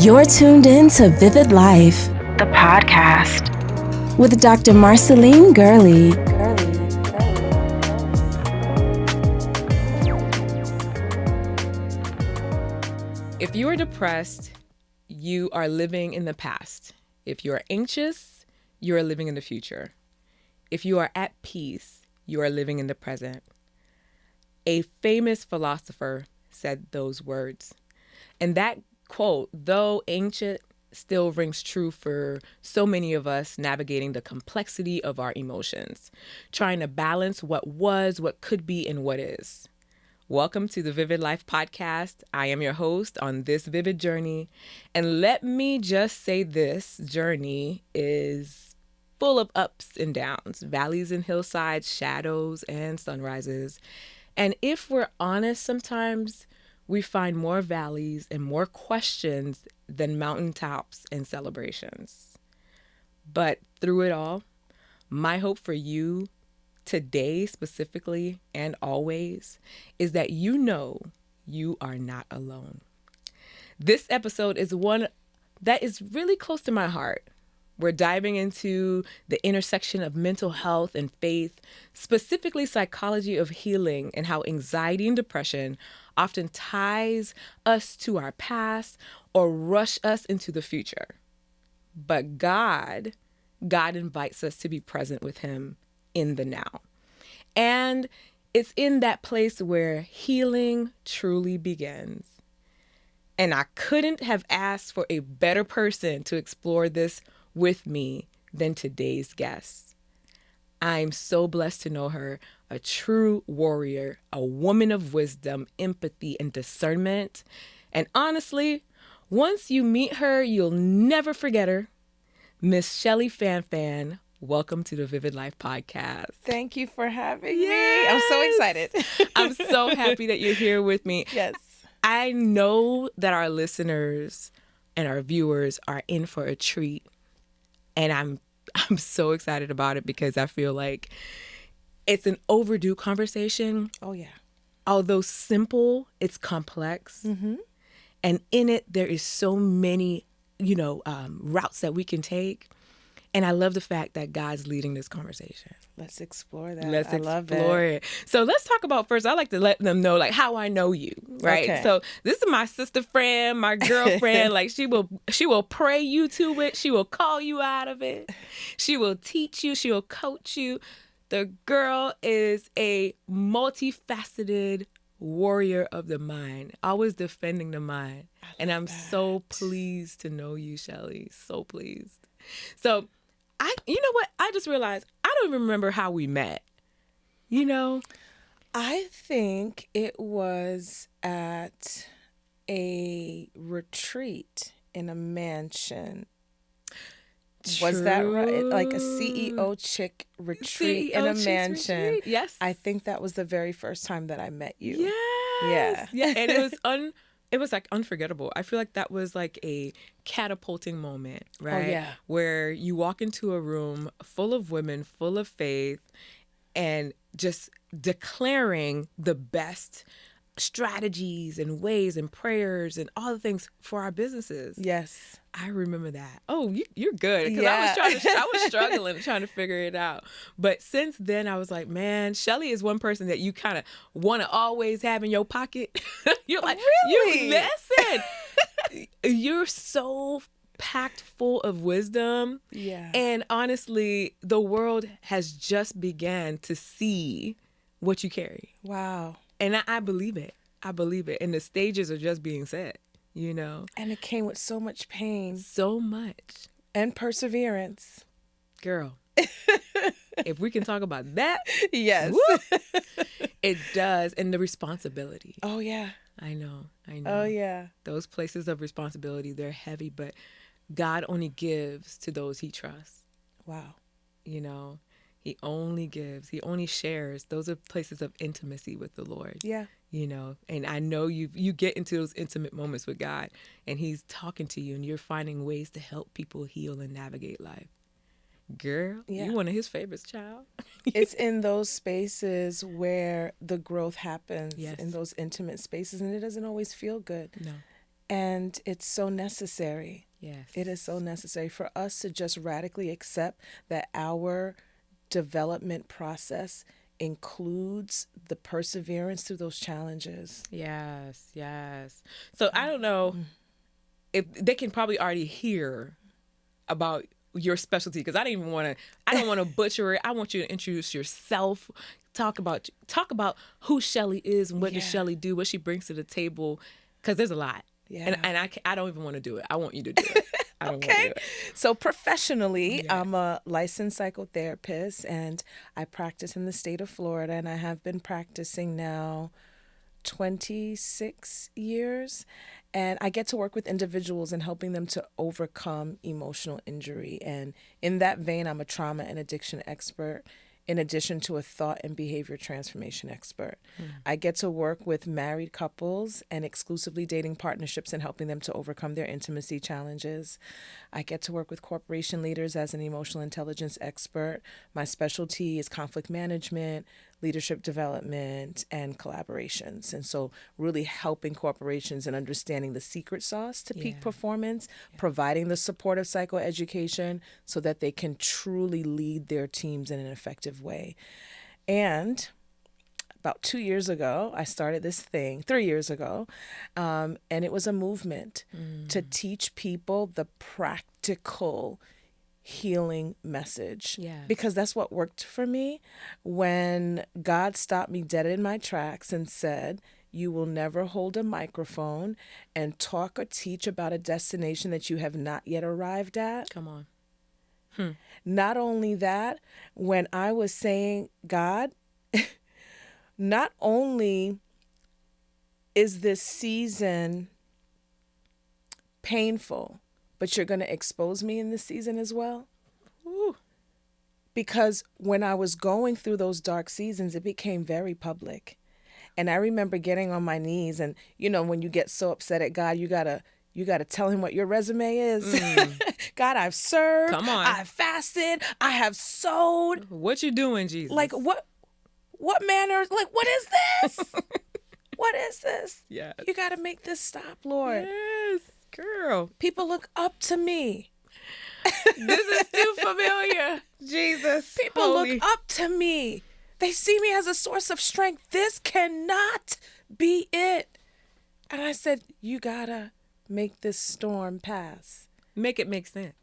You're tuned in to Vivid Life, the podcast, with Dr. Marceline Gurley. If you are depressed, you are living in the past. If you are anxious, you are living in the future. If you are at peace, you are living in the present. A famous philosopher said those words. And that quote, though ancient, still rings true for so many of us navigating the complexity of our emotions, trying to balance what was, what could be, and what is. Welcome to the Vivid Life podcast. I am your host on this vivid journey. And let me just say this journey is full of ups and downs, valleys and hillsides, shadows and sunrises. And if we're honest, sometimes we find more valleys and more questions than mountaintops and celebrations. But through it all, my hope for you today specifically and always is that you know you are not alone. This episode is one that is really close to my heart. We're diving into the intersection of mental health and faith, specifically psychology of healing and how anxiety and depression often ties us to our past or rush us into the future. But God invites us to be present with him in the now. And it's in that place where healing truly begins. And I couldn't have asked for a better person to explore this with me than today's guest. I'm so blessed to know her, a true warrior, a woman of wisdom, empathy, and discernment. And honestly, once you meet her, you'll never forget her. Miss Schellie Fanfan, welcome to the Vivid Life podcast. Thank you for having me. I'm so excited. I'm so happy that you're here with me. Yes. I know that our listeners and our viewers are in for a treat. And I'm so excited about it because I feel like it's an overdue conversation. Oh, yeah. Although simple, it's complex. Mm-hmm. And in it, there is so many, routes that we can take. And I love the fact that God's leading this conversation. Let's explore that. Let's love explore it. So let's talk about first. I like to let them know how I know you, right? Okay. So this is my sister friend, my girlfriend. she will pray you to it. She will call you out of it. She will teach you. She will coach you. The girl is a multifaceted warrior of the mind, always defending the mind. And I'm so pleased to know you, Schellie. So pleased. So you know what? I just realized I don't even remember how we met. I think it was at a retreat in a mansion. True. Was that right? Like a CEO chick retreat in a mansion. Retreat. Yes. I think that was the very first time that I met you. Yes. Yeah. And it was like unforgettable. I feel like that was like a catapulting moment, right? Oh, yeah. Where you walk into a room full of women, full of faith, and just declaring the best strategies and ways and prayers and all the things for our businesses. Yes. I remember that. Oh, you're good. Because Yeah. I was struggling trying to figure it out. But since then, I was like, man, Schellie is one person that you kind of want to always have in your pocket. You're like, really? You listen. You're so packed full of wisdom. Yeah. And honestly, the world has just began to see what you carry. Wow. And I believe it. I believe it. And the stages are just being set. And it came with so much pain. So much. And perseverance. Girl. If we can talk about that. Yes. It does. And the responsibility. Oh, yeah. I know. Oh, yeah. Those places of responsibility, they're heavy, but God only gives to those he trusts. Wow. He only gives. He only shares. Those are places of intimacy with the Lord. Yeah. And I know you get into those intimate moments with God and he's talking to you and you're finding ways to help people heal and navigate life. Girl, Yeah. You one of his favorites, child. It's in those spaces where the growth happens, Yes. in those intimate spaces, and it doesn't always feel good. No. And it's so necessary. Yes. It is so necessary for us to just radically accept that our development process includes the perseverance through those challenges. Yes, yes. So I don't know if they can probably already hear about your specialty, because I don't want to butcher it. I want you to introduce yourself. Talk about who Schellie is and what does Schellie do, what she brings to the table, because there's a lot. Yeah. And I don't even want to do it. I want you to do it. I don't want to do it. So professionally, Yes. I'm a licensed psychotherapist, and I practice in the state of Florida, and I have been practicing now 26 years. And I get to work with individuals and helping them to overcome emotional injury. And in that vein, I'm a trauma and addiction expert, in addition to a thought and behavior transformation expert. I get to work with married couples and exclusively dating partnerships and helping them to overcome their intimacy challenges. I get to work with corporation leaders as an emotional intelligence expert. My specialty is conflict management, leadership development, and collaborations. And so really helping corporations and understanding the secret sauce to peak performance, providing the supportive psychoeducation so that they can truly lead their teams in an effective way. And about 2 years ago, I started this thing, 3 years ago, and it was a movement to teach people the practical healing message. Yes. Because that's what worked for me when God stopped me dead in my tracks and said, you will never hold a microphone and talk or teach about a destination that you have not yet arrived at. Come on. Not only that, when I was saying, God, not only is this season painful, but you're going to expose me in this season as well. Ooh. Because when I was going through those dark seasons, it became very public. And I remember getting on my knees, and when you get so upset at God, you gotta tell him what your resume is. God, I've served. Come on. I've fasted. I have sowed. What you doing, Jesus? Like what manner? Like what is this? What is this? Yes. You got to make this stop, Lord. Yes, girl. People look up to me. This is too familiar. Jesus. People Holy. look up to me. They see me as a source of strength. This cannot be it. And I said, you gotta make this storm pass. Make it make sense.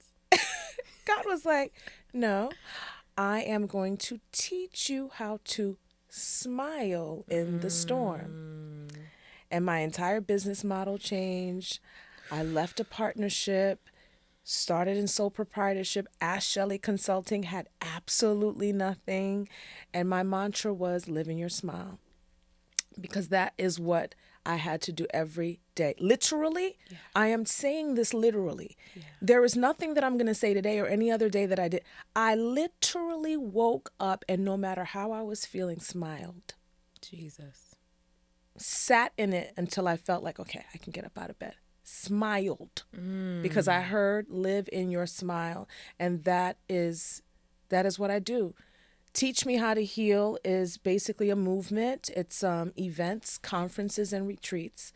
God was like, no, I am going to teach you how to smile in the storm. And my entire business model changed. I left a partnership, started in sole proprietorship. Ask Schellie Consulting had absolutely nothing. And my mantra was live in your smile. Because that is what I had to do every day. Literally, I am saying this literally. There is nothing that I'm going to say today or any other day that I did. I literally woke up and no matter how I was feeling, smiled. Jesus. Sat in it until I felt like, okay, I can get up out of bed. Smiled. Because I heard live in your smile. And that is what I do. Teach Me How to Heal is basically a movement. It's events, conferences, and retreats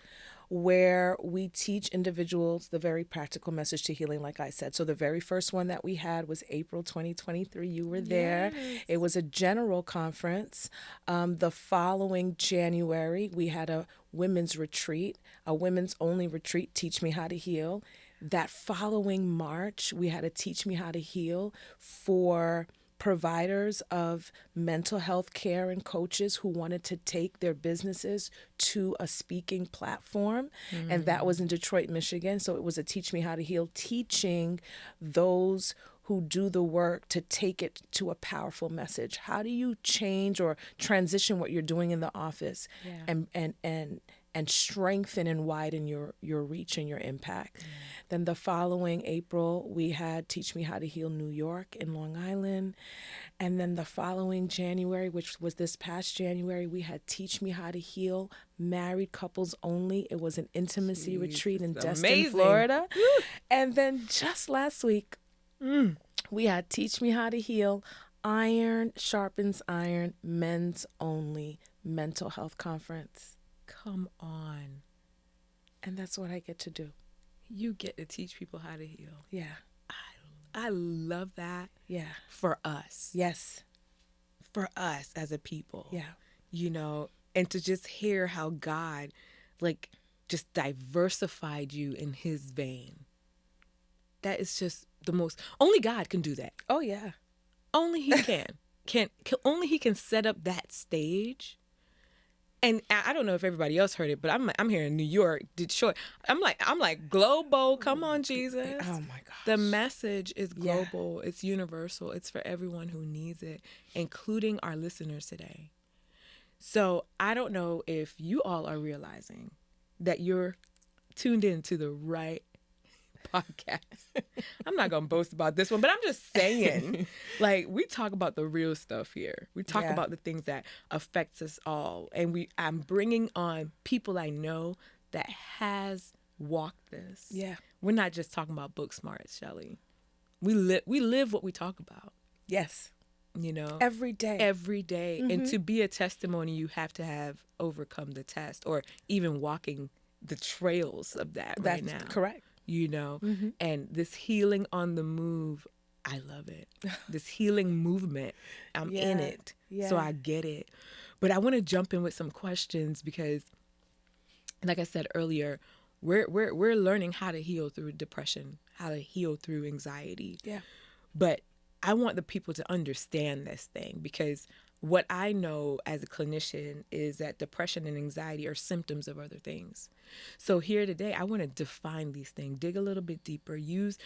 where we teach individuals the very practical message to healing, like I said. So the very first one that we had was April 2023. You were there. Yes. It was a general conference. The following January, we had a women's retreat, a women's only retreat, Teach Me How to Heal. That following March, we had a Teach Me How to Heal for providers of mental health care and coaches who wanted to take their businesses to a speaking platform. And that was in Detroit, Michigan. So it was a Teach Me How to Heal, teaching those who do the work to take it to a powerful message. How do you change or transition what you're doing in the office and strengthen and widen your reach and your impact? Then the following April, we had Teach Me How to Heal New York in Long Island. And then the following January, which was this past January, we had Teach Me How to Heal Married Couples Only. It was an intimacy retreat in Destin, amazing. Florida. And then just last week, we had Teach Me How to Heal Iron Sharpens Iron Men's Only Mental Health Conference. Come on. And that's what I get to do. You get to teach people how to heal. Yeah. I love that. Yeah. For us. Yes. For us as a people. Yeah. You know, and to just hear how God, like, just diversified you in his vein. That is just the most, only God can do that. Oh, yeah. Only he can. Only he can set up that stage. And I don't know if everybody else heard it, but I'm here in New York, Detroit. I'm like global. Come on, Jesus. Oh my gosh. The message is global. Yeah. It's universal. It's for everyone who needs it, including our listeners today. So I don't know if you all are realizing that you're tuned in to the right podcast. I'm not gonna boast about this one, but I'm just saying, like, we talk about the real stuff here. We talk about the things that affects us all, and I'm bringing on people I know that has walked this. Yeah, we're not just talking about book smarts, Schellie. We live what we talk about. Yes, you know, every day. Mm-hmm. And to be a testimony, you have to have overcome the test, or even walking the trails of that. Right now. That's correct. You know, and this healing on the move, I love it. This healing movement, I'm in it. Yeah. So I get it. But I want to jump in with some questions because, like I said earlier, we're learning how to heal through depression, how to heal through anxiety. Yeah. But I want the people to understand this thing, because what I know as a clinician is that depression and anxiety are symptoms of other things. So here today, I want to define these things, dig a little bit deeper, use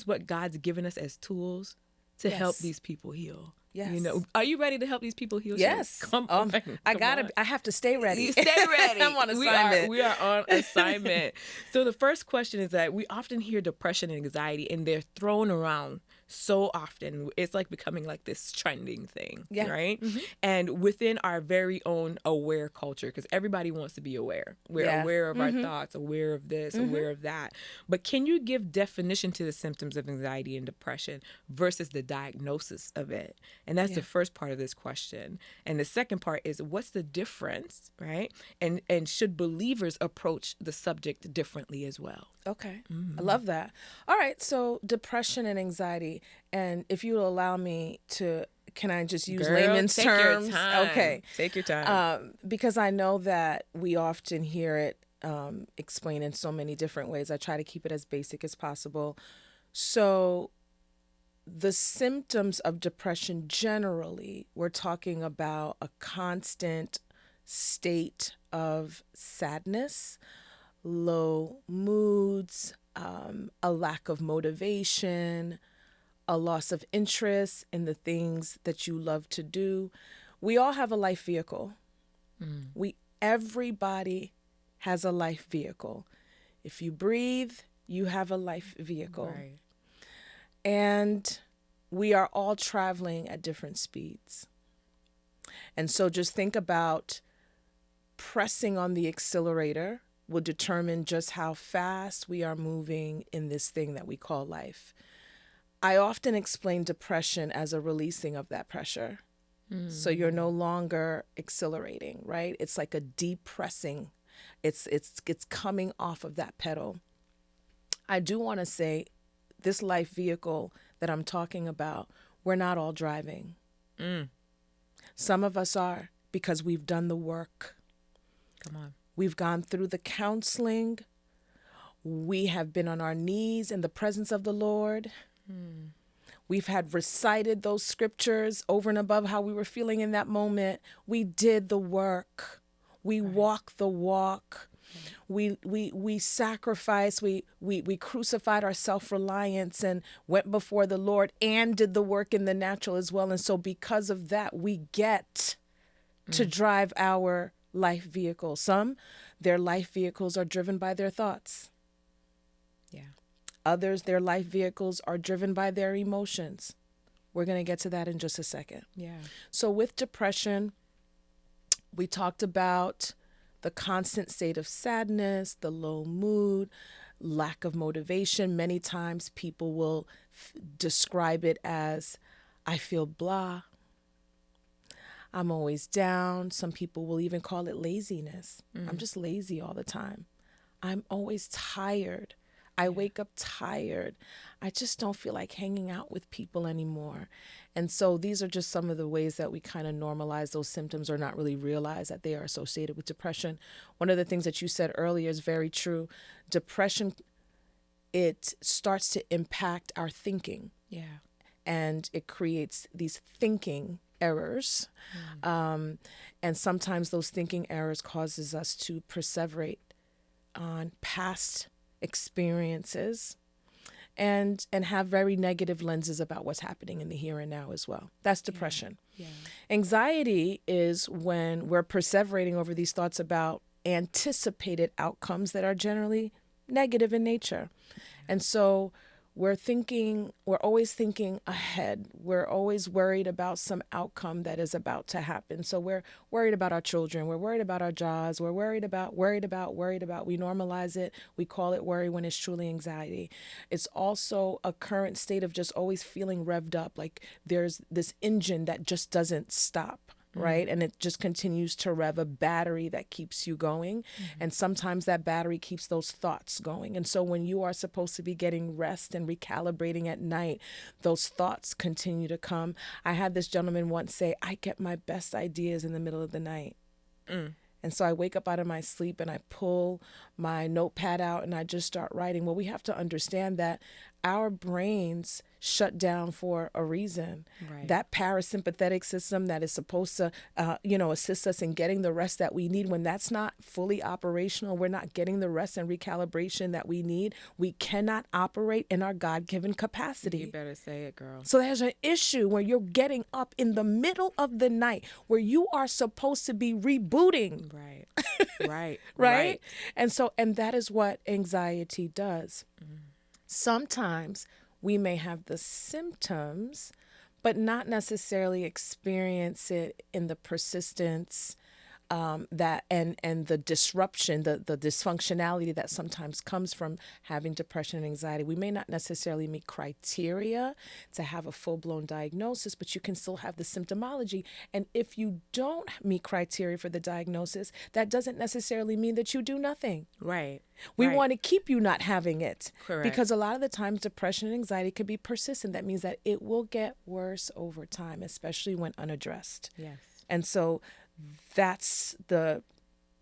what God's given us as tools to help these people heal. Yes. You know, are you ready to help these people heal? Yes. Come on. I have to stay ready. Stay ready. I'm on assignment. We are on assignment. So the first question is that we often hear depression and anxiety, and they're thrown around so often. It's like becoming like this trending thing, right? Mm-hmm. And within our very own aware culture, because everybody wants to be aware. We're aware of our thoughts, aware of this, aware of that. But can you give definition to the symptoms of anxiety and depression versus the diagnosis of it? And that's the first part of this question. And the second part is, what's the difference, right? And should believers approach the subject differently as well? Okay. I love that. All right. So depression and anxiety. And if you will allow me to, can I just use layman's terms? Your time. Okay. Take your time. Because I know that we often hear it explained in so many different ways. I try to keep it as basic as possible. So the symptoms of depression generally, we're talking about a constant state of sadness, low moods, a lack of motivation, a loss of interest in the things that you love to do. We all have a life vehicle. Everybody has a life vehicle. If you breathe, you have a life vehicle. Right. And we are all traveling at different speeds. And so just think about pressing on the accelerator will determine just how fast we are moving in this thing that we call life. I often explain depression as a releasing of that pressure. So you're no longer accelerating, right? It's like a depressing. It's coming off of that pedal. I do want to say this life vehicle that I'm talking about, we're not all driving. Some of us are, because we've done the work. Come on. We've gone through the counseling. We have been on our knees in the presence of the Lord. We've had recited those scriptures over and above how we were feeling in that moment. We did the work. We walked the walk. We sacrificed. We crucified our self-reliance and went before the Lord and did the work in the natural as well. And so because of that, we get to drive our life vehicle. Some, their life vehicles are driven by their thoughts. Yeah. Others, their life vehicles are driven by their emotions. We're going to get to that in just a second. Yeah. So with depression, we talked about the constant state of sadness, the low mood, lack of motivation. Many times people will describe it as, I feel blah. I'm always down. Some people will even call it laziness. I'm just lazy all the time. I'm always tired. I wake up tired. I just don't feel like hanging out with people anymore. And so these are just some of the ways that we kind of normalize those symptoms or not really realize that they are associated with depression. One of the things that you said earlier is very true. Depression, it starts to impact our thinking. Yeah. And it creates these thinking errors. And sometimes those thinking errors causes us to perseverate on past experiences and have very negative lenses about what's happening in the here and now as well. That's depression. Yeah. Anxiety is when we're perseverating over these thoughts about anticipated outcomes that are generally negative in nature. And so we're always thinking ahead. We're always worried about some outcome that is about to happen. So we're worried about our children. We're worried about our jobs. We're worried about. We normalize it. We call it worry when it's truly anxiety. It's also a current state of just always feeling revved up, like there's this engine that just doesn't stop. Right. And it just continues to rev, a battery that keeps you going. And sometimes that battery keeps those thoughts going. And so when you are supposed to be getting rest and recalibrating at night, those thoughts continue to come. I had this gentleman once say, I get my best ideas in the middle of the night. And so I wake up out of my sleep and I pull my notepad out and I just start writing. Well, we have to understand that our brains shut down for a reason. Right. That parasympathetic system that is supposed to, assist us in getting the rest that we need, when that's not fully operational, we're not getting the rest and recalibration that we need, we cannot operate in our God-given capacity. You better say it, girl. So there's an issue where you're getting up in the middle of the night where you are supposed to be rebooting. Right. Right? And that is what anxiety does. Sometimes we may have the symptoms, but not necessarily experience it in the persistence that and the disruption, the dysfunctionality that sometimes comes from having depression and anxiety. We may not necessarily meet criteria to have a full-blown diagnosis, but you can still have the symptomology. And if you don't meet criteria for the diagnosis, that doesn't necessarily mean that you do nothing. Right. We want to keep you not having it. Correct. Because a lot of the times depression and anxiety could be persistent. That means that it will get worse over time, especially when unaddressed. Yes. And so that's the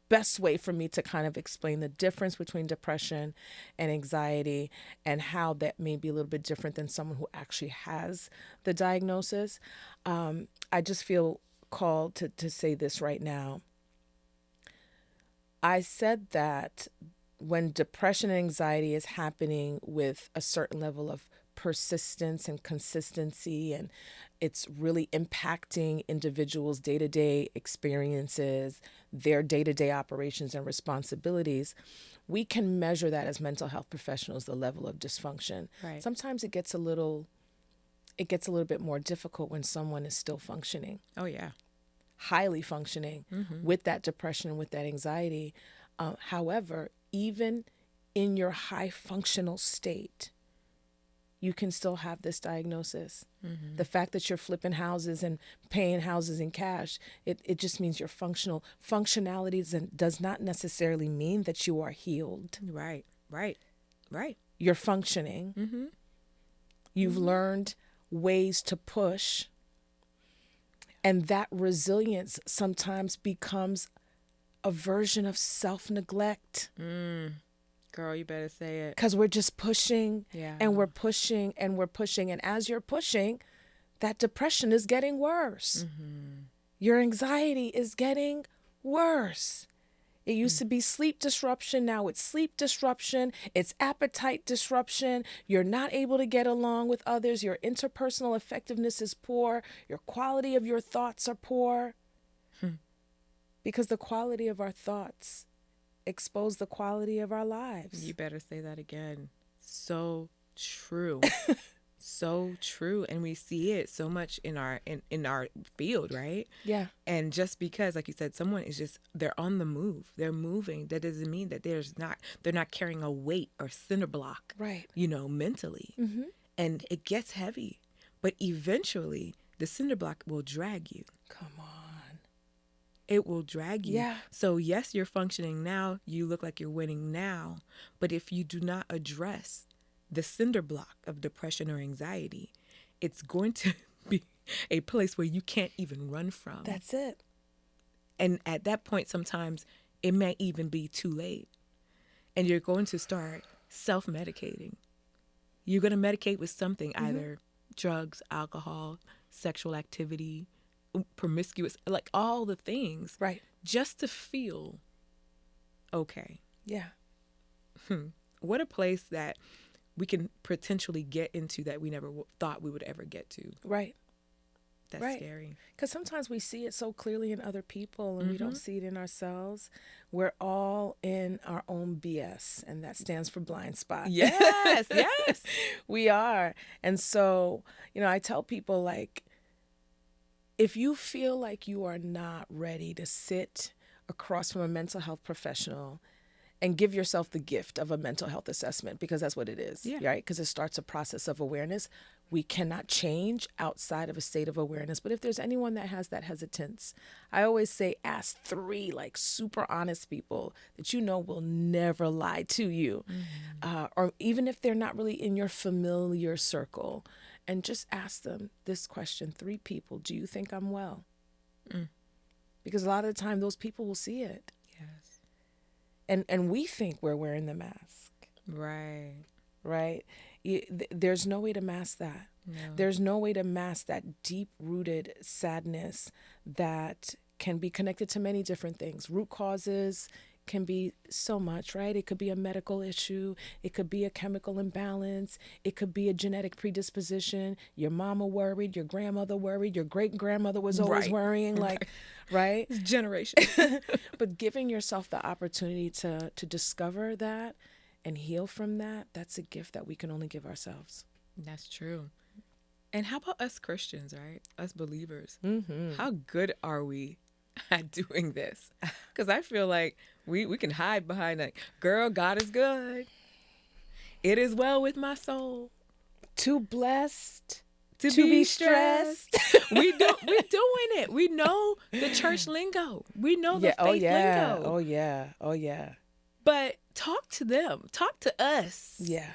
best way for me to kind of explain the difference between depression and anxiety and how that may be a little bit different than someone who actually has the diagnosis. I just feel called to say this right now. I said that when depression and anxiety is happening with a certain level of persistence and consistency, and it's really impacting individuals' day-to-day experiences, their day-to-day operations and responsibilities, we can measure that as mental health professionals, the level of dysfunction. Right. Sometimes it gets a little bit more difficult when someone is still functioning. Oh, yeah. Highly functioning with that depression, with that anxiety. However, even in your high functional state, you can still have this diagnosis. The fact that you're flipping houses and paying houses in cash, it just means you're functional. Functionality does not necessarily mean that you are healed. Right. You're functioning. You've learned ways to push. And that resilience sometimes becomes a version of self-neglect. Girl, you better say it. Because we're just pushing Yeah. and we're pushing and we're pushing. And as you're pushing, that depression is getting worse. Your anxiety is getting worse. It used to be sleep disruption. Now it's sleep disruption. It's appetite disruption. You're not able to get along with others. Your interpersonal effectiveness is poor. Your quality of your thoughts are poor. Because the quality of our thoughts expose the quality of our lives. You better say that again. So true. So true. And we see it so much in our field, right? Yeah. And just because, like you said, someone is just, they're on the move, they're moving, that doesn't mean that they're not carrying a weight or cinder block, Right. Mentally. And it gets heavy, but eventually the cinder block will drag you. Come on. it will drag you. Yeah. So yes, you're functioning now. You look like you're winning now. But if you do not address the cinder block of depression or anxiety, it's going to be a place where you can't even run from. That's it. And at that point, sometimes it may even be too late. And you're going to start self-medicating. You're going to medicate with something, either drugs, alcohol, sexual activity, promiscuous, like all the things. Right. Just to feel okay. Yeah. What a place that we can potentially get into that we never thought we would ever get to. Right. That's right. scary. Because sometimes we see it so clearly in other people and we don't see it in ourselves. We're all in our own BS, and that stands for blind spot. Yes, yes. We are. And so, I tell people, like, if you feel like you are not ready to sit across from a mental health professional and give yourself the gift of a mental health assessment, because that's what it is, right? Because it starts a process of awareness. We cannot change outside of a state of awareness. But if there's anyone that has that hesitance, I always say ask 3 like super honest people that will never lie to you. Or even if they're not really in your familiar circle, and just ask them this question, 3 people, do you think I'm well? Because a lot of the time those people will see it. Yes. And we think we're wearing the mask. Right. Right? There's no way to mask that. No. There's no way to mask that deep-rooted sadness that can be connected to many different things. Root causes can be so much, right? It could be a medical issue. It could be a chemical imbalance. It could be a genetic predisposition. Your mama worried, your grandmother worried, your great-grandmother was always worrying, like, right? It's generation. But giving yourself the opportunity to discover that and heal from that, that's a gift that we can only give ourselves. That's true. And how about us Christians, right? Us believers. Mm-hmm. How good are we at doing this? Because I feel like we can hide behind like, girl, God is good. It is well with my soul. Too blessed to be stressed. We're doing it. We know the church lingo. We know the faith lingo. Oh yeah. But talk to them. Talk to us. Yeah.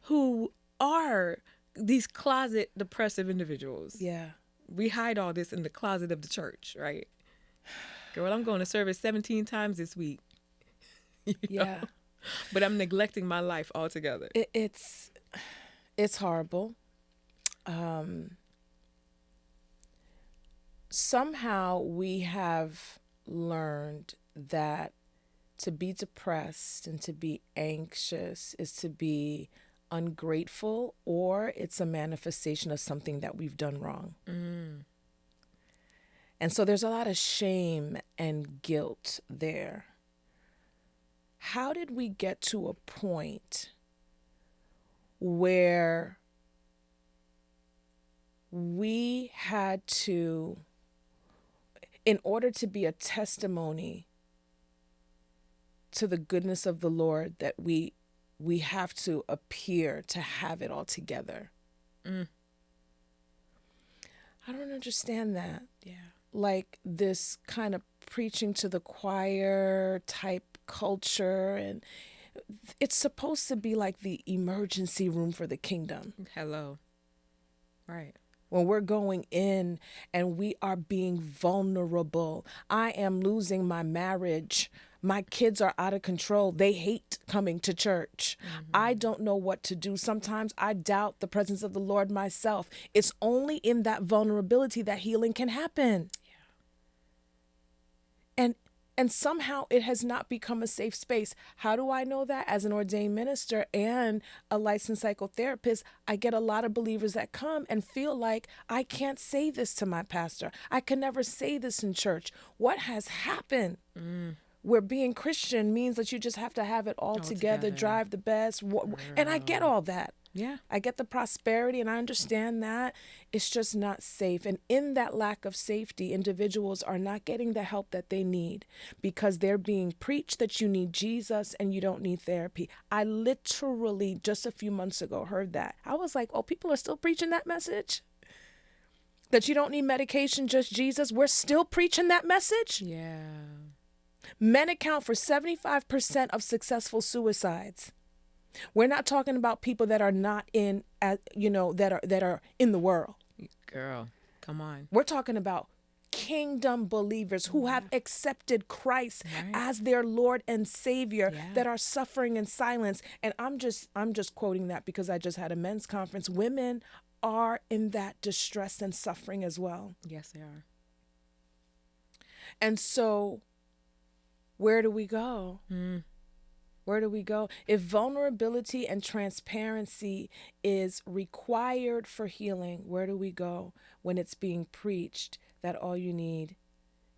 Who are these closet depressive individuals. Yeah. We hide all this in the closet of the church, right? Girl, I'm going to service 17 times this week. Yeah. But I'm neglecting my life altogether. It's horrible. Somehow we have learned that to be depressed and to be anxious is to be ungrateful, or it's a manifestation of something that we've done wrong. And so there's a lot of shame and guilt there. How did we get to a point where we had to, in order to be a testimony to the goodness of the Lord, that we have to appear to have it all together? I don't understand that. Yeah. Like this kind of preaching to the choir type culture, and it's supposed to be like the emergency room for the kingdom. Hello. Right. When we're going in and we are being vulnerable. I am losing my marriage. My kids are out of control. They hate coming to church. I don't know what to do. Sometimes I doubt the presence of the Lord myself. It's only in that vulnerability that healing can happen. And somehow it has not become a safe space. How do I know that? As an ordained minister and a licensed psychotherapist, I get a lot of believers that come and feel like, I can't say this to my pastor. I can never say this in church. What has happened? Where being Christian means that you just have to have it all together, drive the best. And I get all that. Yeah. I get the prosperity and I understand that. It's just not safe. And in that lack of safety, individuals are not getting the help that they need because they're being preached that you need Jesus and you don't need therapy. I literally just a few months ago heard that. I was like, oh, people are still preaching that message? that you don't need medication, just Jesus, we're still preaching that message. Yeah. Men account for 75% of successful suicides. We're not talking about people that are not in, that are in the world. Girl, come on. We're talking about kingdom believers who have accepted Christ as their Lord and Savior, that are suffering in silence. And I'm just quoting that because I just had a men's conference. Women are in that distress and suffering as well. Yes, they are. And so where do we go? Where do we go? If vulnerability and transparency is required for healing, where do we go when it's being preached that all you need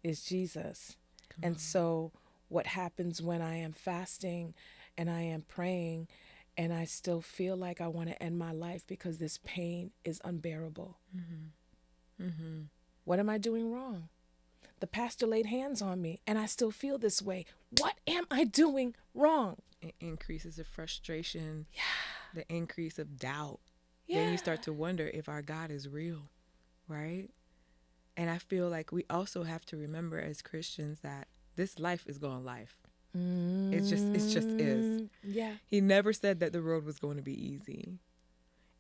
is Jesus? And so what happens when I am fasting and I am praying and I still feel like I want to end my life because this pain is unbearable? What am I doing wrong? The pastor laid hands on me and I still feel this way. What am I doing wrong? It increases the frustration, Yeah. the increase of doubt. Yeah. Then you start to wonder if our God is real, right? And I feel like we also have to remember as Christians that this life is going life. It just is. Yeah. He never said that the road was going to be easy.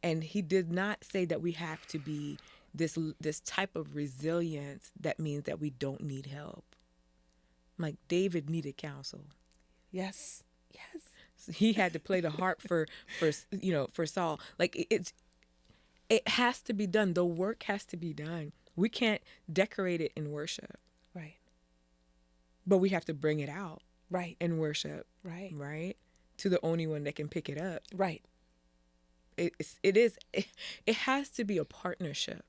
And he did not say that we have to be this type of resilience that means that we don't need help. Like David needed counsel. Yes. So he had to play the harp for Saul. Like it has to be done. The work has to be done. We can't decorate it in worship. Right. But we have to bring it out. Right. In worship. Right. Right? To the only one that can pick it up. Right. It has to be a partnership.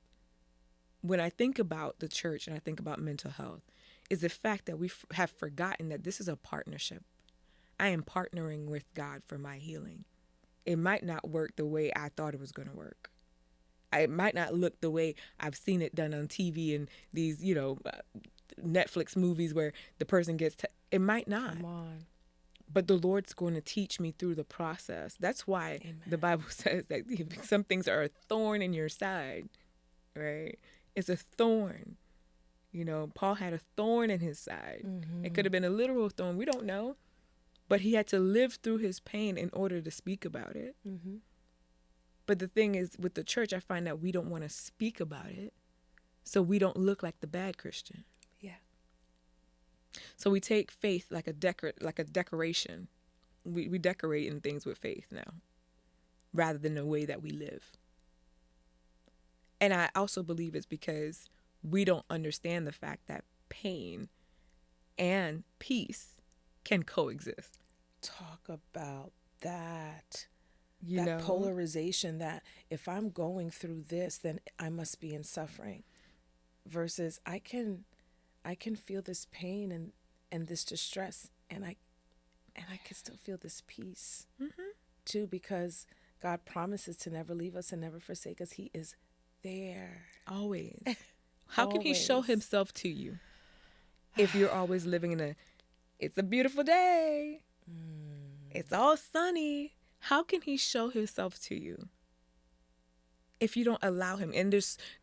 When I think about the church and I think about mental health, is the fact that we have forgotten that this is a partnership. I am partnering with God for my healing. It might not work the way I thought it was going to work. It might not look the way I've seen it done on TV and these, Netflix movies where the person gets, it might not. Come on. But the Lord's going to teach me through the process. That's why the Bible says that some things are a thorn in your side, right? It's a thorn. Paul had a thorn in his side. It could have been a literal thorn. We don't know. But he had to live through his pain in order to speak about it. But the thing is, with the church, I find that we don't want to speak about it. So we don't look like the bad Christian. Yeah. So we take faith like a decoration. We decorate in things with faith now, rather than the way that we live. And I also believe it's because we don't understand the fact that pain and peace can coexist. Talk about that. You know? Polarization that if I'm going through this, then I must be in suffering. Versus I can feel this pain and this distress and I can still feel this peace too, because God promises to never leave us and never forsake us. He is there. Always. How can he show himself to you if you're always living it's a beautiful day. It's all sunny. How can he show himself to you if you don't allow him? And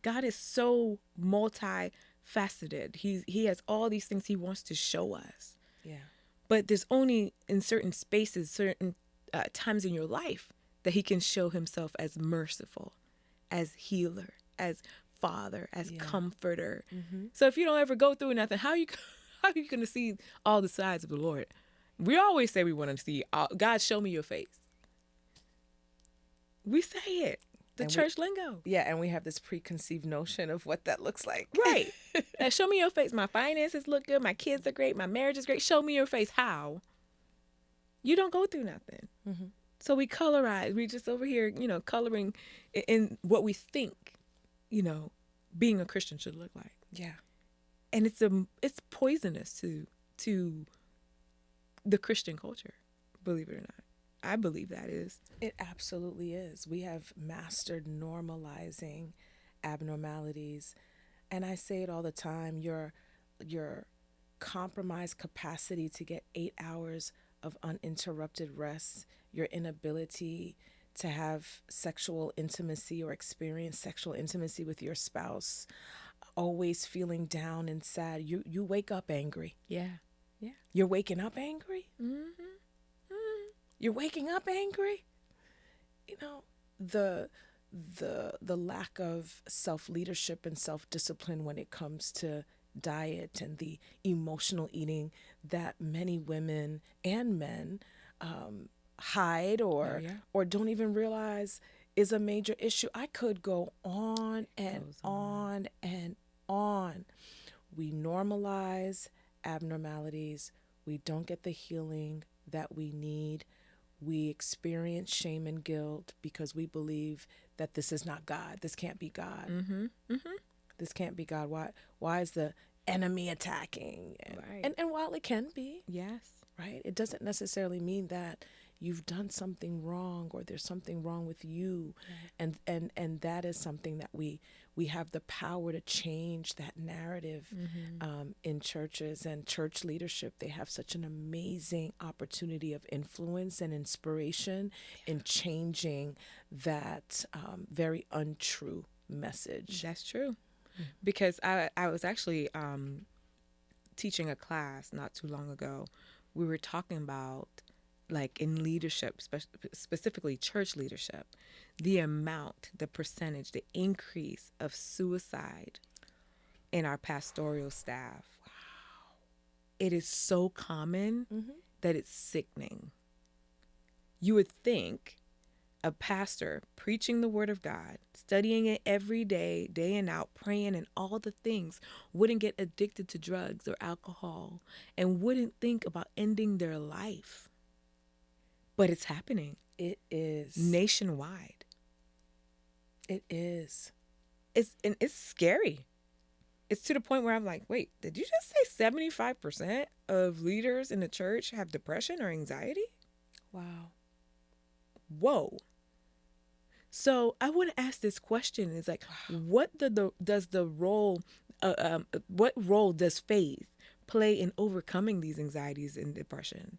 God is so multifaceted. He has all these things he wants to show us. Yeah. But there's only in certain spaces, certain times in your life that he can show himself as merciful, as healer, as father, as comforter. So if you don't ever go through nothing, how are you going to see all the sides of the Lord? We always say we want to see God, show me your face. We say it. The church lingo. Yeah, and we have this preconceived notion of what that looks like. Right. Show me your face. My finances look good. My kids are great. My marriage is great. Show me your face. How? You don't go through nothing. So we colorize. We just over here, coloring in what we think, being a Christian should look like. Yeah. And it's poisonous to the Christian culture, believe it or not. I believe that is. It absolutely is. We have mastered normalizing abnormalities. And I say it all the time, your compromised capacity to get 8 hours of uninterrupted rest, your inability to have sexual intimacy or experience sexual intimacy with your spouse, always feeling down and sad. You wake up angry. Yeah. Yeah. You're waking up angry. You're waking up angry. You know, the lack of self-leadership and self-discipline when it comes to diet and the emotional eating that many women and men hide or don't even realize is a major issue. I could go on and on and on. We normalize abnormalities. We don't get the healing that we need. We experience shame and guilt because we believe that this is not God. This can't be God. This can't be God. Why is the enemy attacking? Right. And while it can be, Yes. right, it doesn't necessarily mean that you've done something wrong or there's something wrong with you. Right. And that is something that we have the power to change that narrative in churches and church leadership. They have such an amazing opportunity of influence and inspiration in changing that very untrue message. That's true. Because I was actually teaching a class not too long ago. We were talking about, like, in leadership, specifically church leadership, the amount, the percentage, the increase of suicide in our pastoral staff. Wow. It is so common that it's sickening. You would think a pastor preaching the word of God, studying it every day, day and out, praying and all the things, wouldn't get addicted to drugs or alcohol and wouldn't think about ending their life. But it's happening. It is. Nationwide. It is. It's scary. It's to the point where I'm like, wait, did you just say 75% of leaders in the church have depression or anxiety? Wow. Whoa. So I want to ask this question. It's like, what role does faith play in overcoming these anxieties and depression?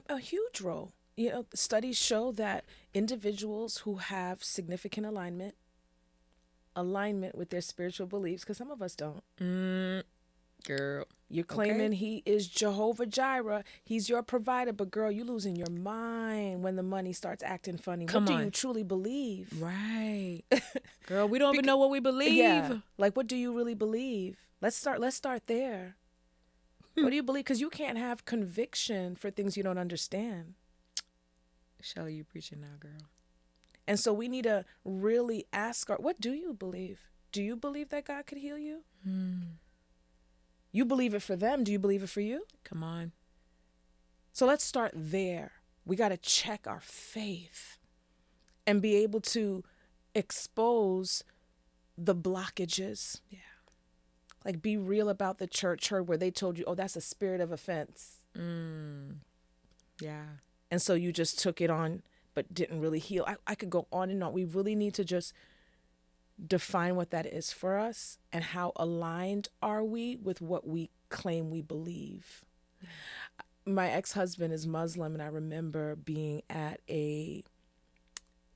A huge role. You know, studies show that individuals who have significant alignment with their spiritual beliefs, because some of us don't. Girl. You're claiming he is Jehovah Jireh. He's your provider. But girl, you losing your mind when the money starts acting funny. What do you truly believe? Right. Girl, we don't even know what we believe. Yeah. Like, what do you really believe? Let's start there. What do you believe? Because you can't have conviction for things you don't understand. Schellie, you preaching now, girl. And so we need to really ask what do you believe? Do you believe that God could heal you? You believe it for them. Do you believe it for you? Come on. So let's start there. We got to check our faith and be able to expose the blockages. Yeah. Like, be real about the church hurt where they told you, oh, that's a spirit of offense. Yeah. And so you just took it on, but didn't really heal. I could go on and on. We really need to just define what that is for us and how aligned are we with what we claim we believe. My ex-husband is Muslim, and I remember being at a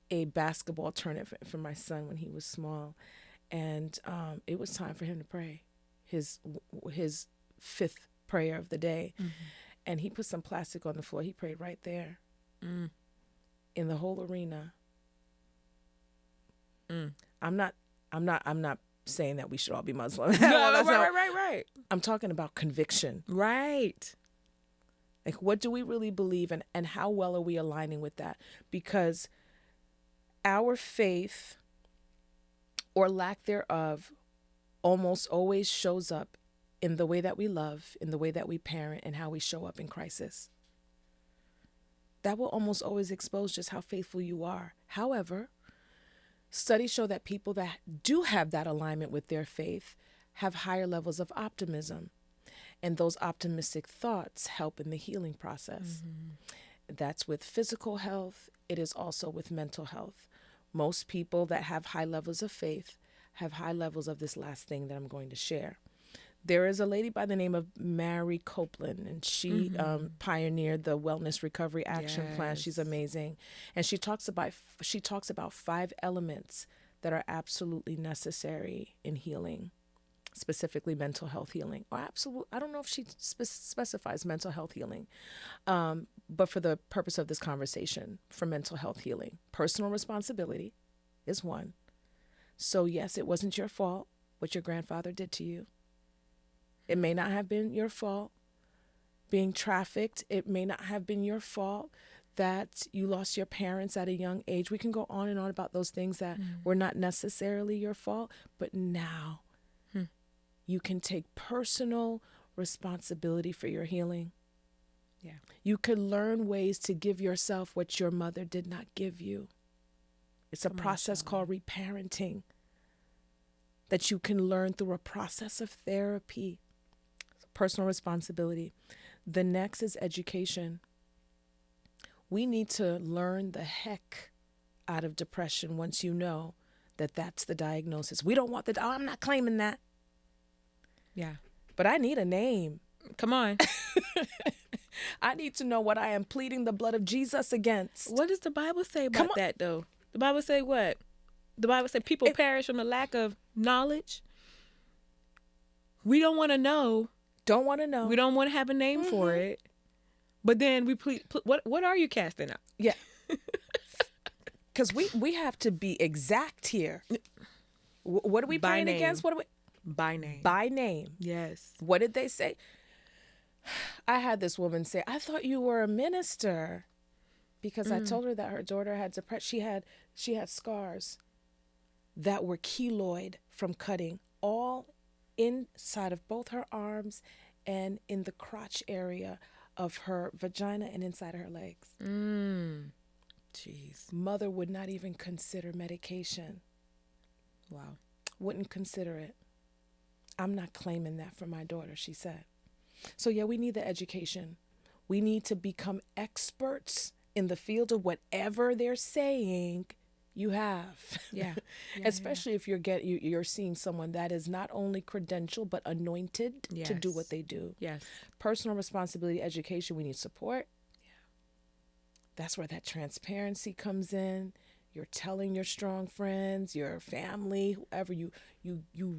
basketball tournament for my son when he was small, and it was time for him to pray his fifth prayer of the day. And he put some plastic on the floor. He prayed right there in the whole arena. I'm not saying that we should all be Muslim. Right. I'm talking about conviction. Right. Like, what do we really believe, and how well are we aligning with that? Because our faith, or lack thereof, almost always shows up in the way that we love, in the way that we parent, and how we show up in crisis. That will almost always expose just how faithful you are. However, studies show that people that do have that alignment with their faith have higher levels of optimism. And those optimistic thoughts help in the healing process. That's with physical health. It is also with mental health. Most people that have high levels of faith have high levels of this last thing that I'm going to share. There is a lady by the name of Mary Copeland, and she pioneered the Wellness Recovery Action Plan. She's amazing, and she talks about 5 elements that are absolutely necessary in healing, specifically mental health healing. Or I don't know if she specifies mental health healing, but for the purpose of this conversation, for mental health healing, personal responsibility is one. So yes, it wasn't your fault what your grandfather did to you. It may not have been your fault being trafficked. It may not have been your fault that you lost your parents at a young age. We can go on and on about those things that were not necessarily your fault. But now you can take personal responsibility for your healing. Yeah. You could learn ways to give yourself what your mother did not give you. It's a process called reparenting that you can learn through a process of therapy. Personal responsibility. The next is education. We need to learn the heck out of depression once you know that that's the diagnosis. We don't want I'm not claiming that. Yeah. But I need a name. Come on. I need to know what I am pleading the blood of Jesus against. What does the Bible say about that, though? The Bible say what? The Bible say people perish from the lack of knowledge. We don't want to know. Don't want to know. We don't want to have a name for it. But then we what are you casting out? Yeah. Because we have to be exact here. What are we praying against? What are we? By name. By name. Yes. What did they say? I had this woman say, I thought you were a minister. Because I told her that her daughter had depression. She had scars that were keloid from cutting all inside of both her arms and in the crotch area of her vagina and inside of her legs. Jeez. Mother would not even consider medication. Wow. Wouldn't consider it. I'm not claiming that for my daughter, she said. So yeah, we need the education. We need to become experts in the field of whatever they're saying you have. Yeah. Especially if you're seeing someone that is not only credentialed but anointed to do what they do. Yes. Personal responsibility, education, we need support. Yeah. That's where that transparency comes in. You're telling your strong friends, your family, whoever you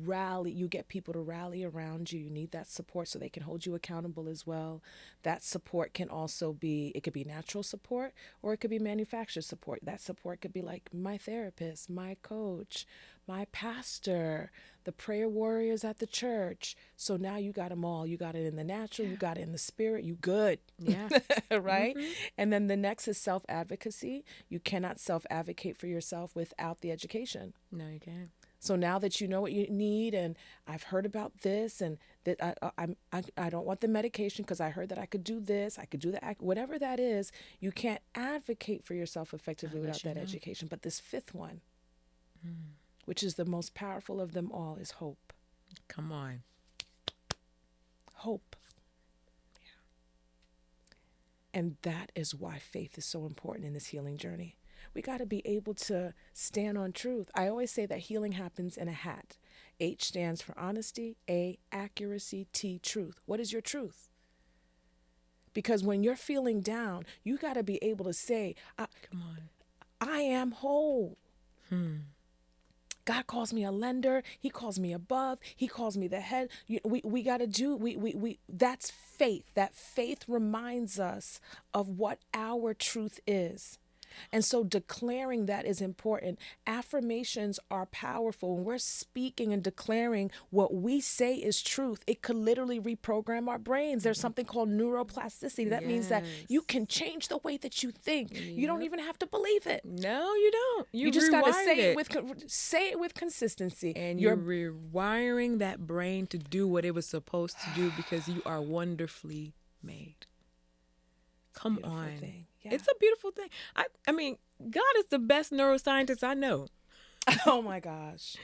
rally, you get people to rally around you. You need that support so they can hold you accountable as well. That support can also be, it could be natural support or it could be manufactured support. That support could be like my therapist, my coach, my pastor, the prayer warriors at the church. So now you got them all. You got it in the natural, you got it in the spirit, you good. Yeah. Right? And then the next is self-advocacy. You cannot self-advocate for yourself without the education. No, you can't. So now that you know what you need, and I've heard about this, and that I don't want the medication because I heard that I could do this, I could do that, whatever that is, you can't advocate for yourself effectively without that education. But this fifth one, which is the most powerful of them all, is hope. Come on. Hope. Yeah. And that is why faith is so important in this healing journey. We got to be able to stand on truth. I always say that healing happens in a hat. H stands for honesty, A, accuracy, T, truth. What is your truth? Because when you're feeling down, you got to be able to say, come on, I am whole. God calls me a lender. He calls me above. He calls me the head. We got to do, that's faith. That faith reminds us of what our truth is. And so declaring that is important. Affirmations are powerful. When we're speaking and declaring what we say is truth, it could literally reprogram our brains. There's something called neuroplasticity. That means that you can change the way that you think. You don't even have to believe it. No, you don't. You just got to say it with consistency. And you're rewiring that brain to do what it was supposed to do because you are wonderfully made. Come on. Thing. Yeah. It's a beautiful thing. I mean, God is the best neuroscientist I know. Oh my gosh.